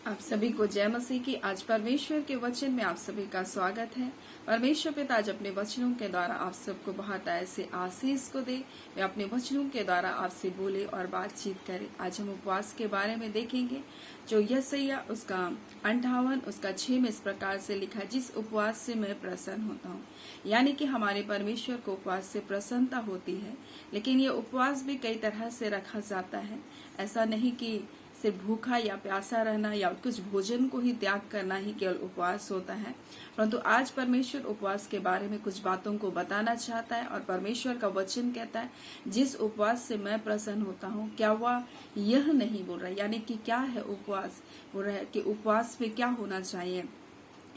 आप सभी को जय मसीह की। आज परमेश्वर के वचन में आप सभी का स्वागत है। परमेश्वर पिता आज अपने वचनों के द्वारा आप सबको बहुत ऐसे आशीष को दे। वे अपने वचनों के द्वारा आपसे बोले और बातचीत करे। आज हम उपवास के बारे में देखेंगे जो यशायाह उसका 58 उसका 6 में इस प्रकार से लिखा, जिस उपवास से मैं प्रसन्न होता हूँ। यानी कि हमारे परमेश्वर को उपवास से प्रसन्नता होती है, लेकिन ये उपवास भी कई तरह से रखा जाता है। ऐसा नहीं कि सिर्फ भूखा या प्यासा रहना या कुछ भोजन को ही त्याग करना ही केवल उपवास होता है, परंतु आज परमेश्वर उपवास के बारे में कुछ बातों को बताना चाहता है। और परमेश्वर का वचन कहता है, जिस उपवास से मैं प्रसन्न होता हूँ। क्या वह यह नहीं बोल रहा, यानी कि क्या है उपवास, बोल रहा है कि उपवास में क्या होना चाहिए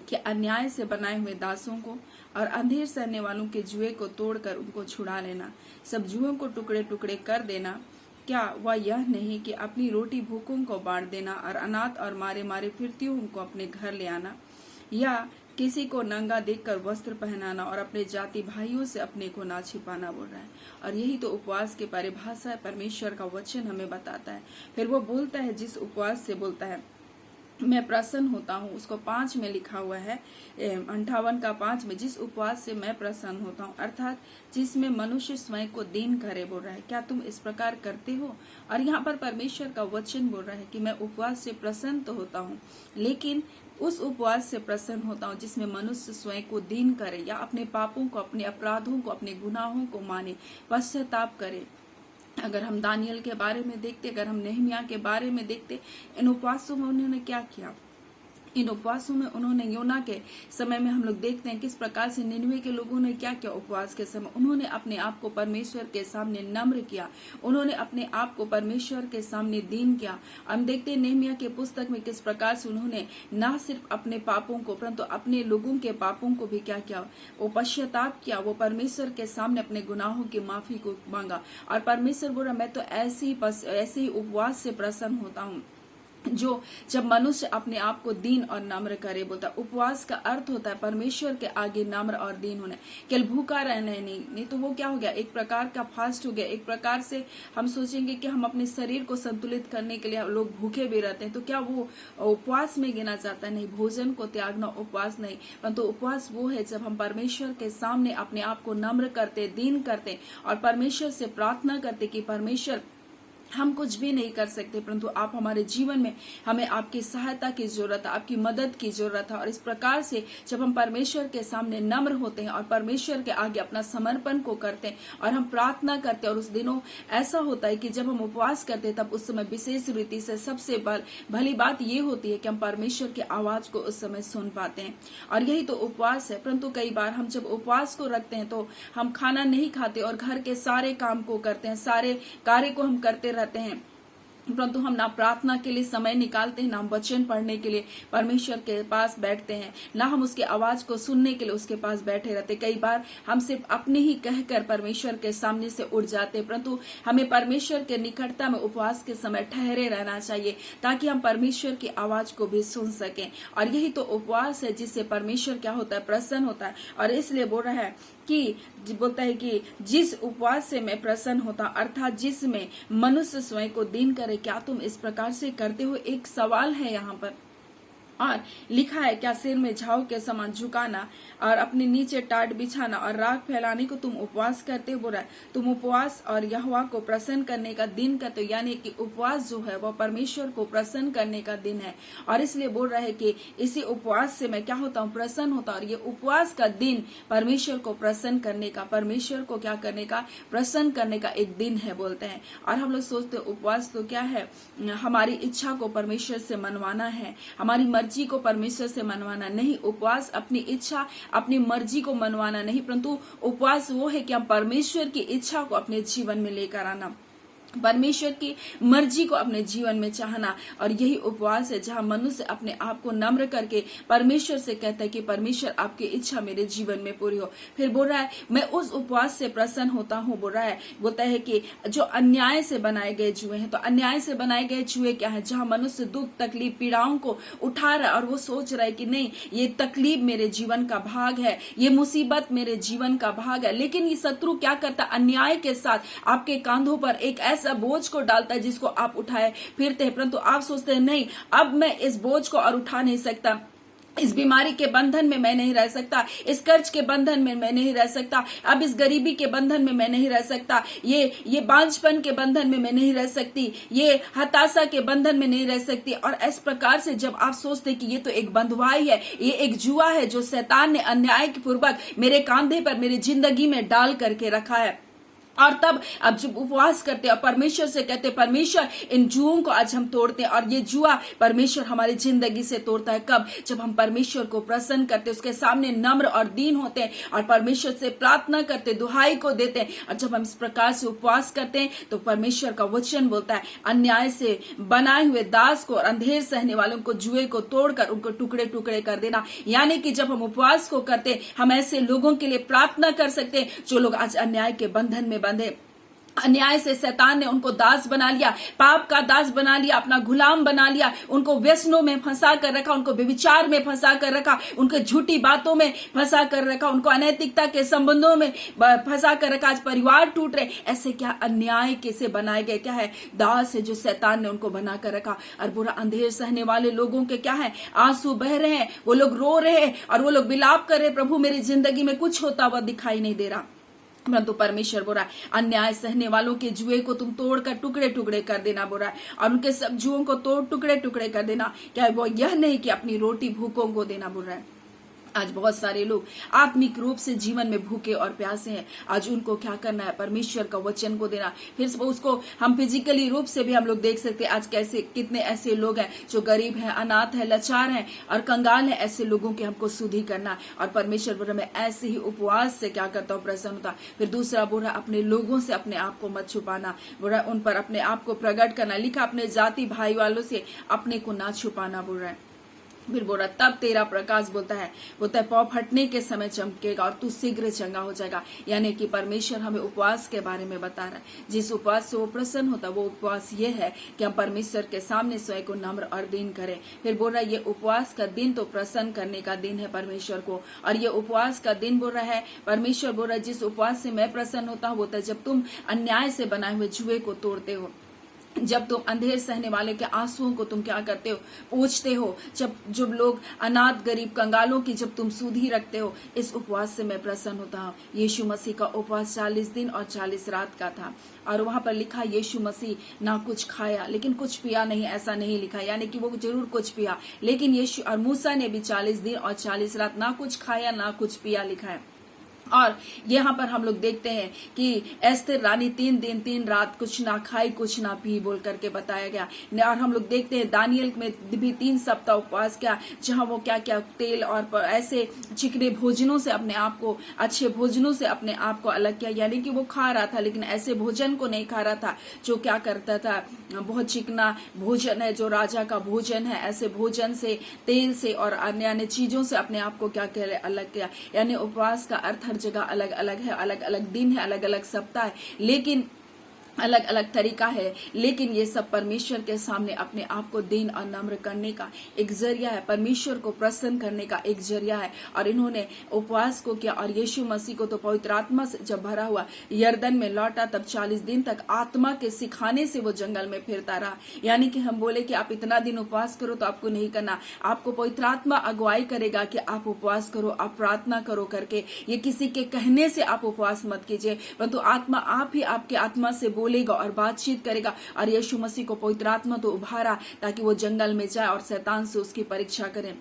कि अन्याय से बनाए हुए दासों को और अंधेर सहने वालों के जुए को तोड़कर उनको छुड़ा लेना, सब जुओं को टुकड़े टुकड़े कर देना। क्या वह यह नहीं कि अपनी रोटी भूखों को बांट देना और अनाथ और मारे मारे फिरतियों को अपने घर ले आना, या किसी को नंगा देखकर वस्त्र पहनाना और अपने जाति भाइयों से अपने को ना छिपाना, बोल रहा है। और यही तो उपवास की परिभाषा है। परमेश्वर का वचन हमें बताता है। फिर वो बोलता है, जिस उपवास से बोलता है मैं प्रसन्न होता हूँ, उसको 5 में लिखा हुआ है, 58 का 5 में, जिस उपवास से मैं प्रसन्न होता हूँ, अर्थात जिसमें मनुष्य स्वयं को दीन करे, बोल रहा है। क्या तुम इस प्रकार करते हो? और यहाँ पर परमेश्वर का वचन बोल रहा है कि मैं उपवास से प्रसन्न तो होता हूँ, लेकिन उस उपवास से प्रसन्न होता हूँ जिसमें मनुष्य स्वयं को दीन करे, या अपने पापों को, अपने अपराधों को, अपने गुनाहों को माने, पश्चाताप करे। अगर हम दानियल के बारे में देखते, अगर हम नेहमिया के बारे में देखते, इन उपवासों में उन्होंने क्या किया। इन उपवासों में उन्होंने, योना के समय में हम लोग देखते हैं किस प्रकार से निनवे के लोगों ने क्या किया। उपवास के समय उन्होंने अपने आप को परमेश्वर के सामने नम्र किया, उन्होंने अपने आप को परमेश्वर के सामने दीन किया। हम देखते हैं नेहमिया के पुस्तक में किस प्रकार से उन्होंने न सिर्फ अपने पापों को परंतु अपने लोगों के पापों को भी क्या किया, वो पश्चाताप किया, वो परमेश्वर के सामने अपने गुनाहों की माफी को मांगा। और परमेश्वर बोला, मैं तो ऐसे ही उपवास से प्रसन्न होता हूँ जो जब मनुष्य अपने आप को दीन और नम्र करे। बोलता उपवास का अर्थ होता है परमेश्वर के आगे नम्र और दीन होना, केवल भूखा रहना नहीं तो वो क्या हो गया, एक प्रकार का फास्ट हो गया। एक प्रकार से हम सोचेंगे कि हम अपने शरीर को संतुलित करने के लिए लोग भूखे भी रहते हैं, तो क्या वो उपवास में गिना जाता है? नहीं, भोजन को त्यागना उपवास नहीं, परंतु उपवास वो है जब हम परमेश्वर के सामने अपने आप को नम्र करते, दीन करते और परमेश्वर से प्रार्थना करते कि परमेश्वर, हम कुछ भी नहीं कर सकते, परंतु आप हमारे जीवन में, हमें आपकी सहायता की जरूरत है, आपकी मदद की जरूरत है। और इस प्रकार से जब हम परमेश्वर के सामने नम्र होते हैं और परमेश्वर के आगे अपना समर्पण को करते हैं और हम प्रार्थना करते हैं, और उस दिनों ऐसा होता है कि जब हम उपवास करते हैं तब उस समय विशेष रीति से सबसे भली बात ये होती है कि हम परमेश्वर की आवाज को उस समय सुन पाते हैं। और यही तो उपवास है। परंतु कई बार हम जब उपवास को रखते हैं तो हम खाना नहीं खाते और घर के सारे काम को करते हैं, सारे कार्य को हम करते रहते हैं, परंतु हम ना प्रार्थना के लिए समय निकालते हैं, ना हम वचन पढ़ने के लिए परमेश्वर के पास बैठते हैं, ना हम उसकी आवाज को सुनने के लिए उसके पास बैठे रहते। कई बार हम सिर्फ अपने ही कहकर परमेश्वर के सामने से उठ जाते, परंतु हमें परमेश्वर के निकटता में उपवास के समय ठहरे रहना चाहिए ताकि हम परमेश्वर की आवाज को भी सुन सकें। और यही तो उपवास है जिससे परमेश्वर क्या होता है, प्रसन्न होता है। और इसलिए बोल रहा है कि बोलता है कि जिस उपवास से मैं प्रसन्न होता, अर्थात जिसमें मनुष्य स्वयं को दीन करे। क्या तुम इस प्रकार से करते हो? एक सवाल है यहाँ पर। और लिखा है, क्या सिर में झाव के समान झुकाना और अपने नीचे टाट बिछाना और राख फैलाने को तुम उपवास करते हो? बोल रहा है तुम उपवास और यहोवा को प्रसन्न करने का दिन करते हो, यानी कि उपवास जो है वह परमेश्वर को प्रसन्न करने का दिन है। और इसलिए बोल रहा है कि इसी उपवास से मैं क्या होता हूँ, प्रसन्न होता हूँ। और ये उपवास का दिन परमेश्वर को प्रसन्न करने का, परमेश्वर को क्या करने का, प्रसन्न करने का एक दिन है, बोलते हैं। और हम लोग सोचते हैं उपवास तो क्या है, हमारी इच्छा को परमेश्वर से मनवाना है, हमारी मर्जी को परमेश्वर से मनवाना नहीं। उपवास अपनी इच्छा, अपनी मर्जी को मनवाना नहीं, परंतु उपवास वो है कि हम परमेश्वर की इच्छा को अपने जीवन में लेकर आना, परमेश्वर की मर्जी को अपने जीवन में चाहना। और यही उपवास है जहां मनुष्य अपने आप को नम्र करके परमेश्वर से कहता है कि परमेश्वर आपकी इच्छा मेरे जीवन में पूरी हो। फिर बोल रहा है मैं उस उपवास से प्रसन्न होता हूँ। बोलता है कि जो अन्याय से बनाए गए जुए हैं, तो अन्याय से बनाए गए जुए क्या है, जहां मनुष्य दुख, तकलीफ, पीड़ाओं को उठा रहा है और वो सोच रहा है कि नहीं, ये तकलीफ मेरे जीवन का भाग है, ये मुसीबत मेरे जीवन का भाग है। लेकिन ये शत्रु क्या करता, अन्याय के साथ आपके कांधों पर एक ऐसा ऐसा बोझ को डालता है जिसको आप उठाए फिरते हैं, परंतु आप सोचते हैं नहीं, अब मैं इस बोझ को और उठा नहीं सकता, इस बीमारी के बंधन में मैं नहीं रह सकता, इस कर्ज के बंधन में मैं नहीं रह सकता, अब इस गरीबी के बंधन में मैं नहीं रह सकता, ये बांझपन के बंधन में मैं नहीं रह सकती, ये हताशा के बंधन में नहीं रह सकती। और इस प्रकार से जब आप सोचते कि ये तो एक बंधुआई है, ये एक जुआ है जो शैतान ने अन्याय पूर्वक मेरे कांधे पर, मेरी जिंदगी में डाल करके रखा है, और तब अब जब उपवास करते और परमेश्वर से कहते, परमेश्वर इन जुओं को आज हम तोड़ते हैं, और ये जुआ परमेश्वर हमारी जिंदगी से तोड़ता है कब? जब हम परमेश्वर को प्रसन्न करते, उसके सामने नम्र और दीन होते हैं और परमेश्वर से प्रार्थना करते, दुहाई को देते हैं। और जब हम इस प्रकार से उपवास करते हैं तो परमेश्वर का वचन बोलता है, अन्याय से बनाए हुए दास को और अंधेर सहने वालों को, जुए को तोड़कर उनको टुकड़े टुकड़े कर देना। यानी कि जब हम उपवास को करते, हम ऐसे लोगों के लिए प्रार्थना कर सकते हैं जो लोग आज अन्याय के बंधन में बंधे, अन्याय से शैतान ने उनको दास बना लिया, पाप का दास बना लिया, अपना गुलाम बना लिया, उनको व्यसनों में फंसा कर रखा, उनको व्यभिचार में फंसा कर रखा, उनको झूठी बातों में फंसा कर रखा, उनको अनैतिकता के संबंधों में फंसा कर रखा। आज परिवार टूट रहे, ऐसे क्या अन्याय कैसे बनाए गए, क्या है? दास है जो शैतान ने उनको बना कर रखा। और बुरा अंधेर सहने वाले लोगों के क्या है? आंसू बह रहे हैं, वो लोग रो रहे हैं और वो लोग विलाप कर रहे, प्रभु मेरी जिंदगी में कुछ होता हुआ दिखाई नहीं दे रहा। परंतु परमेश्वर बोल रहा है, अन्याय सहने वालों के जुए को तुम तोड़कर टुकड़े टुकड़े कर देना बोल रहा है, और उनके सब जुओं को तोड़ टुकड़े टुकड़े कर देना। क्या वो यह नहीं कि अपनी रोटी भूखों को देना बोल रहा है। आज बहुत सारे लोग आत्मिक रूप से जीवन में भूखे और प्यासे हैं, आज उनको क्या करना है? परमेश्वर का वचन को देना। फिर उसको हम फिजिकली रूप से भी हम लोग देख सकते हैं, आज कैसे कितने ऐसे लोग हैं जो गरीब हैं, अनाथ हैं, लाचार हैं और कंगाल हैं, ऐसे लोगों के हमको शुद्धि करना। और परमेश्वर बोल रहा मैं ऐसे ही उपवास से क्या करता हूँ? प्रसन्न होता। फिर दूसरा बोल रहा अपने लोगों से अपने आप को मत छुपाना, बोल रहा उन पर अपने आप को प्रकट करना। लिखा अपने जाति भाई वालों से अपने को ना छुपाना बोल रहा है। फिर बोला तब तेरा प्रकाश बोलता है पाँव फटने के समय चमकेगा और तू शीघ्र चंगा हो जाएगा। यानी कि परमेश्वर हमें उपवास के बारे में बता रहा है, जिस उपवास से वो प्रसन्न होता है वो उपवास ये है कि हम परमेश्वर के सामने स्वयं को नम्र और दीन करें। फिर बोल रहा है ये उपवास का दिन तो प्रसन्न करने का दिन है परमेश्वर को, और ये उपवास का दिन बोल रहा है परमेश्वर बोल रहा है जिस उपवास से मैं प्रसन्न होता हूँ होता है जब तुम अन्याय से बनाए हुए जुए को तोड़ते हो, जब तुम अंधेर सहने वाले के आंसुओं को तुम क्या करते हो? पूछते हो। जब लोग अनाथ गरीब कंगालों की जब तुम सुधि रखते हो, इस उपवास से मैं प्रसन्न होता हूँ। यीशु मसीह का उपवास 40 दिन और 40 रात का था, और वहां पर लिखा यीशु मसीह ना कुछ खाया लेकिन कुछ पिया नहीं, ऐसा नहीं लिखा। यानी कि वो जरूर कुछ पिया, लेकिन यीशु और मूसा ने भी 40 दिन और 40 रात ना कुछ खाया ना कुछ पिया लिखा है। और यहाँ पर हम लोग देखते हैं कि एस्तेर रानी 3 दिन 3 रात कुछ ना खाई कुछ ना पी बोल करके बताया गया। और हम लोग देखते हैं दानियल में भी 3 सप्ताह उपवास किया, जहाँ वो क्या क्या तेल और ऐसे चिकने भोजनों से अपने आप को, अच्छे भोजनों से अपने आप को अलग किया। यानी कि वो खा रहा था लेकिन ऐसे भोजन को नहीं खा रहा था जो क्या करता था, बहुत चिकना भोजन है जो राजा का भोजन है, ऐसे भोजन से, तेल से और अन्य अन्य चीजों से अपने आप को क्या कह अलग किया। यानी उपवास का अर्थ हर जगह अलग अलग है, अलग अलग दिन है, अलग अलग सप्ताह है, लेकिन अलग अलग तरीका है, लेकिन ये सब परमेश्वर के सामने अपने आप को दीन और नम्र करने का एक जरिया है, परमेश्वर को प्रसन्न करने का एक जरिया है। और इन्होंने उपवास को किया, और यीशु मसीह को तो पवित्र आत्मा से जब भरा हुआ यरदन में लौटा तब 40 दिन तक आत्मा के सिखाने से वो जंगल में फिरता रहा। यानी कि हम बोले कि आप इतना दिन उपवास करो तो आपको नहीं करना, आपको पवित्र आत्मा अगुवाई करेगा कि आप उपवास करो, आप प्रार्थना करो करके। ये किसी के कहने से आप उपवास मत कीजिए, परंतु आत्मा आप ही आपके आत्मा से बोलेगा और बातचीत करेगा। और यीशु मसीह को पवित्र आत्मा तो उभारा ताकि वो जंगल में जाए और शैतान से उसकी परीक्षा करें,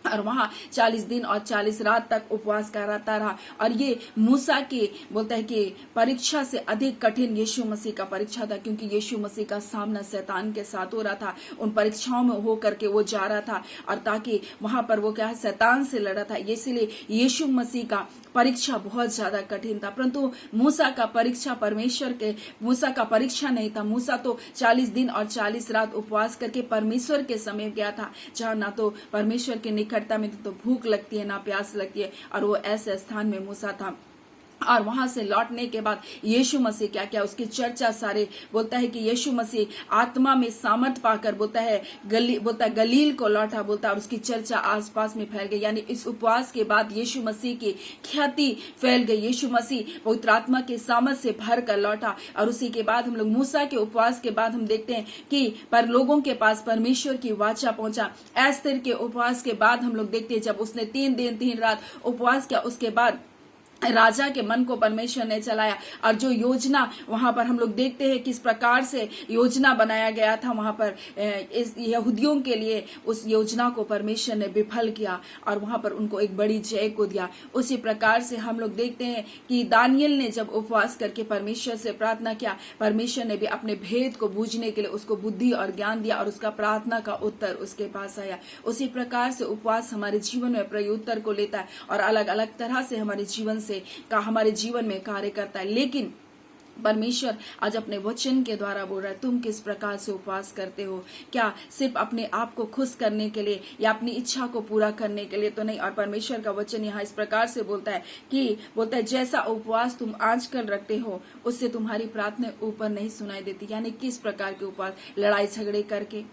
और वहां 40 दिन और 40 रात तक उपवास कराता रहा। और ये मूसा की बोलता है कि परीक्षा से अधिक कठिन यीशु मसीह का परीक्षा था, क्योंकि यीशु मसीह का सामना शैतान के साथ हो रहा था। उन परीक्षाओं में हो करके वो जा रहा था, और ताकि वहां पर वो क्या है शैतान से लड़ा था। इसलिए यीशु मसीह का परीक्षा बहुत ज्यादा कठिन था। परंतु मूसा का परीक्षा मूसा का परीक्षा नहीं था। मूसा तो 40 दिन और 40 रात उपवास करके परमेश्वर के समीप गया था, जहाँ ना तो परमेश्वर के निकटता में तो भूख लगती है ना प्यास लगती है, और वो ऐसे स्थान में मूसा था। और वहां से लौटने के बाद यीशु मसीह क्या क्या उसकी चर्चा सारे बोलता है कि यीशु मसीह आत्मा में सामर्थ पाकर बोलता है गलील को लौटा, बोलता है और उसकी चर्चा आसपास में फैल गई। यानी इस उपवास के बाद यीशु मसीह की ख्याति फैल गई। यीशु मसीह पवित्र आत्मा के सामर्थ से भर कर लौटा। और उसी के बाद हम लोग मूसा के उपवास के बाद हम देखते हैं कि पर लोगों के पास परमेश्वर की वाचा पहुंचा। एस्तर के उपवास के बाद हम लोग देखते हैं जब उसने 3 दिन 3 रात उपवास किया, उसके बाद राजा के मन को परमेश्वर ने चलाया। और जो योजना वहां पर हम लोग देखते हैं किस प्रकार से योजना बनाया गया था वहां पर इस यहूदियों के लिए, उस योजना को परमेश्वर ने विफल किया और वहां पर उनको एक बड़ी जय को दिया। उसी प्रकार से हम लोग देखते हैं कि दानियल ने जब उपवास करके परमेश्वर से प्रार्थना किया, परमेश्वर ने भी अपने भेद को बूझने के लिए उसको बुद्धि और ज्ञान दिया और उसका प्रार्थना का उत्तर उसके पास आया। उसी प्रकार से उपवास हमारे जीवन में प्रत्युत्तर को लेता है और अलग अलग तरह से हमारे जीवन हमारे जीवन में कार्य करता है। लेकिन परमेश्वर आज अपने वचन के द्वारा बोल रहा है, तुम किस प्रकार से उपवास करते हो? क्या सिर्फ अपने आप को खुश करने के लिए या अपनी इच्छा को पूरा करने के लिए तो नहीं। और परमेश्वर का वचन यहाँ इस प्रकार से बोलता है जैसा उपवास तुम आजकल रखते हो उससे तुम्हारी प्रार्थना ऊपर नहीं सुनाई देती। यानी किस प्रकार के उपवास? लड़ाई झगड़े करके,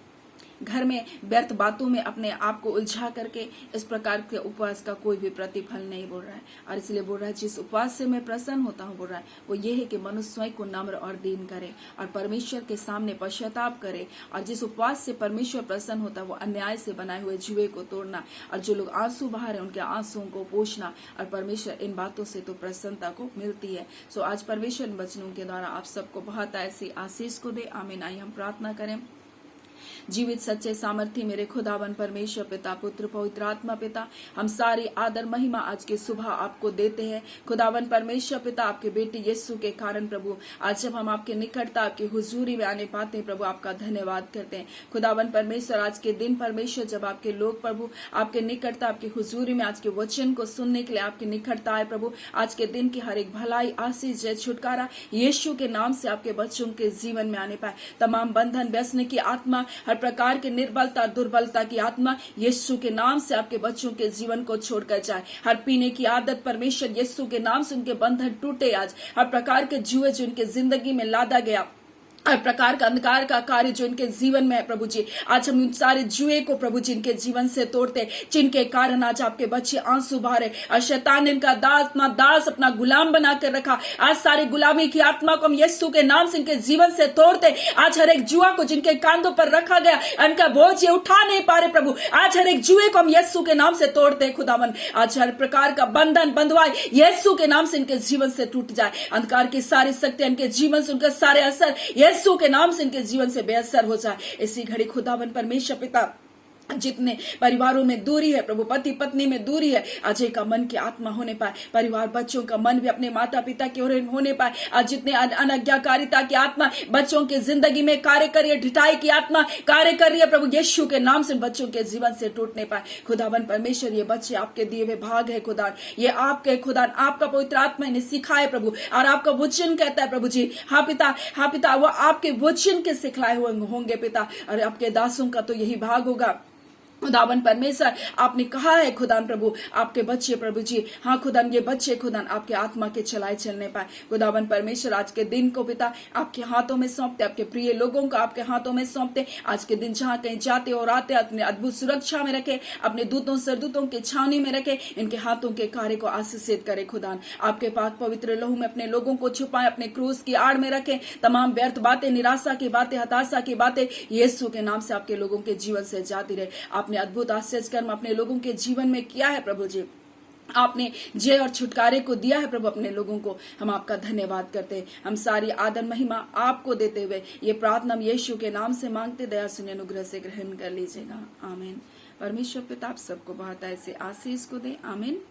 घर में व्यर्थ बातों में अपने आप को उलझा करके, इस प्रकार के उपवास का कोई भी प्रतिफल नहीं बोल रहा है। और इसलिए बोल रहा है जिस उपवास से मैं प्रसन्न होता हूँ, बोल रहा है वो ये है कि मनुष्य स्वयं को नम्र और दीन करे और परमेश्वर के सामने पश्चाताप करे। और जिस उपवास से परमेश्वर प्रसन्न होता है वो अन्याय से बनाए हुए जुए को तोड़ना और जो लोग आंसू बहा रहे उनके आंसुओं को पोंछना। और परमेश्वर इन बातों से तो प्रसन्नता को मिलती है। सो आज परमेश्वर वचनों के द्वारा आप सबको बहुत ऐसी आशीष को दे। आमीन। आइए हम प्रार्थना करें। जीवित सच्चे सामर्थ्य मेरे खुदावन परमेश्वर पिता, पुत्र, पवित्र आत्मा पिता, हम सारी आदर महिमा आज के सुबह आपको देते हैं। खुदावन परमेश्वर पिता, आपके बेटे यीशु के कारण प्रभु आज जब हम आपके निकटता, आपकी हुजूरी में आने पाते हैं प्रभु, आपका धन्यवाद करते हैं। खुदावन परमेश्वर आज के दिन परमेश्वर जब आपके लोग प्रभु आपके निकटता, आपकी हुजूरी में आज के वचन को सुनने के लिए आपके निकटता आए प्रभु, आज के दिन की हर एक भलाई, आशीष, जय, छुटकारा यीशु के नाम से आपके बच्चों के जीवन में आने पाए। तमाम बंधन, व्यसन की आत्मा, हर प्रकार के निर्बलता, दुर्बलता की आत्मा यीशु के नाम से आपके बच्चों के जीवन को छोड़कर जाए। हर पीने की आदत परमेश्वर यीशु के नाम से उनके बंधन टूटे आज। हर प्रकार के जुए जो उनके जिंदगी में लादा गया, हर प्रकार का अंधकार का कार्य जो इनके जीवन में है प्रभु जी, आज हम उन सारे जुए को प्रभु जी इनके जीवन से तोड़ते, जिनके कारण आज आपके बच्चे आंसू बहा रहे और शैतान ने इनका दास अपना गुलाम बना कर रखा। आज सारी गुलामी की आत्मा को हम यीशु के नाम से इनके जीवन से तोड़ते। आज हर एक जुआ को जिनके कांधों पर रखा गया, इनका बोझ ये उठा नहीं पा रहे प्रभु, आज हर एक जुए को हम यीशु के नाम से तोड़ते। खुदावन आज हर प्रकार का बंधन बंधवाई यीशु के नाम से इनके जीवन से टूट जाए। अंधकार की सारी शक्तियां इनके जीवन से, उनका सारे असर यीशु के नाम से इनके जीवन से बेअसर हो जाए। इसी घड़ी खुदावन परमेश्वर पिता, जितने परिवारों में दूरी है प्रभु, पति पत्नी में दूरी है, अजय का मन की आत्मा होने पाए, परिवार बच्चों का मन भी अपने माता पिता की ओर होने पाए। आज जितने अनाज्ञाकारिता की आत्मा बच्चों के जिंदगी में कार्य कर रही है, ढिठाई की आत्मा कार्य कर रही है प्रभु, यीशु के नाम से बच्चों के जीवन से टूटने पाए। खुदावन परमेश्वर ये बच्चे आपके दिए हुए भाग है खुदा, ये आपके खुदा, आपका पवित्र आत्मा ने सिखाए प्रभु, और आपका वचन कहता है प्रभु जी, हाँ पिता वो आपके वचन के सिखलाए हुए होंगे पिता, और आपके दासों का तो यही भाग होगा। खुदावन परमेश्वर आपने कहा है खुदान प्रभु, आपके बच्चे प्रभु जी, हाँ खुदान ये बच्चे खुदान आपके आत्मा के चलाए चलने पाए। खुदावन परमेश्वर आज के दिन को पिता आपके हाथों में सौंपते, आपके प्रिय लोगों को आपके हाथों में सौंपते। आज के दिन जहाँ कहीं जाते और आते अपने अद्भुत सुरक्षा में रखे, अपने दूतों सरदूतों की छावनी में रखे, इनके हाथों के कार्य को आशीषित करे खुदान। आपके पाक पवित्र लहू में अपने लोगों को छुपाए, अपने क्रूस की आड़ में रखे। तमाम व्यर्थ बातें, निराशा की बातें, हताशा की बातें यीशु के नाम से आपके लोगों के जीवन से जाती रहे। आपने अद्भुत आश्चर्य कर्म अपने लोगों के जीवन में किया है प्रभु जी, आपने जय और छुटकारे को दिया है प्रभु अपने लोगों को, हम आपका धन्यवाद करते हैं। हम सारी आदर महिमा आपको देते हुए ये प्रार्थना हम यीशु के नाम से मांगते, दया सुने, अनुग्रह से ग्रहण कर लीजिएगा। आमीन। परमेश्वर पिता आप सबको बहुत ऐसे आशीष को दे। आमीन।